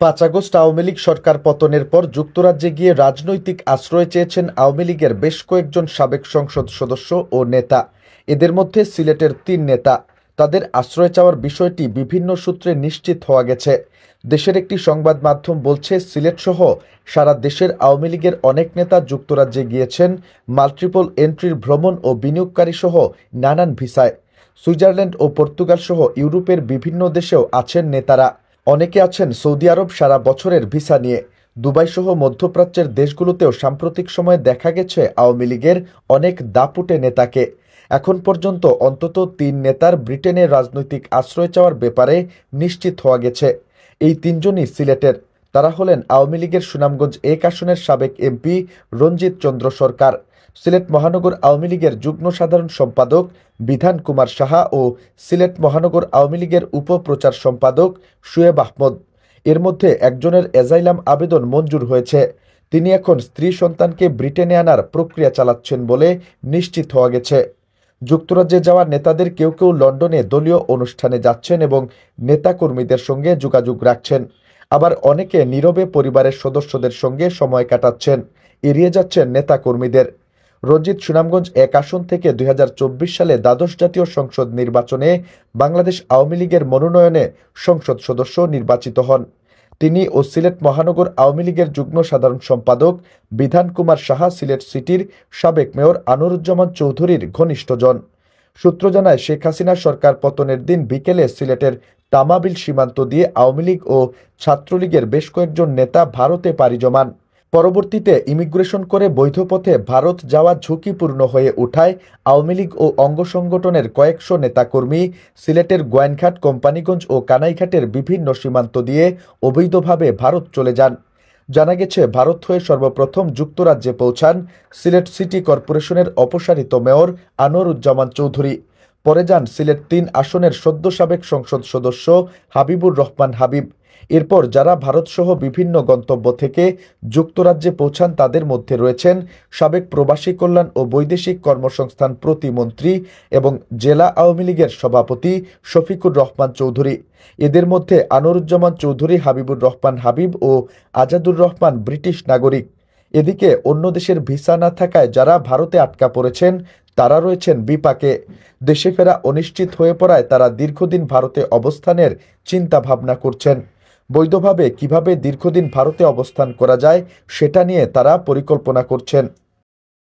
৫ August Awami League সরকার পতনের পর যুক্তরাজ্যে গিয়ে রাজনৈতিক আশ্রয় চেয়েছেন আওয়ামী লীগের বেশ কয়েকজন সাবেক সংসদ সদস্য ও নেতা। এদের মধ্যে সিলেটের ৩ নেতা। তাদের আশ্রয় চাওয়ার বিষয়টি বিভিন্ন সূত্রে নিশ্চিত হওয়া গেছে। দেশের একটি সংবাদ মাধ্যম বলছে, সিলেটসহ সারা দেশের আওয়ামী লীগের অনেক নেতা যুক্তরাজ্যে গিয়েছেন মাল্টিপল এন্ট্রির ভ্রমণ ও বিনিয়োগকারীসহ নানান ভিসায়। সুইজারল্যান্ড ও পর্তুগাল সহ ইউরোপের বিভিন্ন দেশেও আছেন নেতারা। অনেকে আছেন সৌদি আরব সারা বছরের ভিসা নিয়ে। দুবাই সহ মধ্যপ্রাচ্যের দেশগুলোতেও সাম্প্রতিক সময়ে দেখা গেছে আওয়ামী লীগের অনেক দাপুটে নেতাকে। এখন পর্যন্ত অন্তত ৩ নেতার ব্রিটেনে রাজনৈতিক আশ্রয় চাওয়ার ব্যাপারে নিশ্চিত হওয়া গেছে। এই ৩ জনই সিলেটের। তারা হলেন আওয়ামী লীগের সুনামগঞ্জ ১ আসনের সাবেক এমপি রঞ্জিত চন্দ্র সরকার, সিলেট মহানগর আওয়ামী লীগের যুগ্ম সাধারণ সম্পাদক বিধান কুমার সাহা ও সিলেট মহানগর আওয়ামী লীগের উপপ্রচার সম্পাদক শুয়েব আহমদ। এর মধ্যে একজনের অ্যাজাইলাম আবেদন মঞ্জুর হয়েছে। তিনি এখন স্ত্রী সন্তানকে ব্রিটেনে আনার প্রক্রিয়া চালাচ্ছেন বলে নিশ্চিত হওয়া গেছে। যুক্তরাজ্যে যাওয়া নেতাদের কেউ কেউ লন্ডনে দলীয় অনুষ্ঠানে যাচ্ছেন এবং নেতাকর্মীদের সঙ্গে যোগাযোগ রাখছেন। আবার অনেকে নীরবে পরিবারের সদস্যদের সঙ্গে সময় কাটাচ্ছেন, এড়িয়ে যাচ্ছেন নেতাকর্মীদের। রঞ্জিত সুনামগঞ্জ ১ আসন থেকে ২০২৪ সালে দ্বাদশ জাতীয় সংসদ নির্বাচনে বাংলাদেশ আওয়ামী লীগের মনোনয়নে সংসদ সদস্য নির্বাচিত হন। তিনি ও সিলেট মহানগর আওয়ামী লীগের যুগ্ম সাধারণ সম্পাদক বিধান কুমার সাহা সিলেট সিটির সাবেক মেয়র আনোয়ারুজ্জামান চৌধুরীর ঘনিষ্ঠজন। সূত্র জানায়, শেখ হাসিনা সরকার পতনের দিন বিকেলে সিলেটের তামাবিল সীমান্ত দিয়ে আওয়ামী লীগ ও ছাত্রলীগের বেশ কয়েকজন নেতা ভারতে পাড়ি জমান। পরবর্তীতে ইমিগ্রেশন করে বৈধ পথে ভারত যাওয়া ঝুঁকিপূর্ণ হয়ে ওঠায় আওয়ামী লীগ ও অঙ্গ সংগঠনের কয়েকশো নেতাকর্মী সিলেটের গোয়াইনঘাট, কোম্পানীগঞ্জ ও কানাইঘাটের বিভিন্ন সীমান্ত দিয়ে অবৈধভাবে ভারত চলে যান। জানা গেছে, ভারত হয়ে সর্বপ্রথম যুক্তরাজ্যে পৌঁছান সিলেট সিটি কর্পোরেশনের অপসারিত মেয়র আনোয়ারুজ্জামান চৌধুরী। পরে যান সিলেট ৩ আসনের সদ্য সাবেক সংসদ সদস্য হাবিবুর রহমান হাবিব। এরপর যারা ভারতসহ বিভিন্ন গন্তব্য থেকে যুক্তরাজ্যে পৌঁছান তাদের মধ্যে রয়েছেন সাবেক প্রবাসী কল্যাণ ও বৈদেশিক কর্মসংস্থান প্রতিমন্ত্রী এবং জেলা আওয়ামী লীগের সভাপতি শফিকুর রহমান চৌধুরী। এদের মধ্যে আনোয়ারুজ্জামান চৌধুরী, হাবিবুর রহমান হাবিব ও আজাদুর রহমান ব্রিটিশ নাগরিক। এদিকে অন্য দেশের ভিসা না থাকায় যারা ভারতে আটকা পড়েছেন তারা রয়েছেন বিপাকে। দেশে ফেরা অনিশ্চিত হয়ে পড়ায় তারা দীর্ঘদিন ভারতে অবস্থানের চিন্তা ভাবনা করছেন। বৈধভাবে কিভাবে দীর্ঘদিন ভারতে অবস্থান করা যায় সেটা নিয়ে তারা পরিকল্পনা করছেন।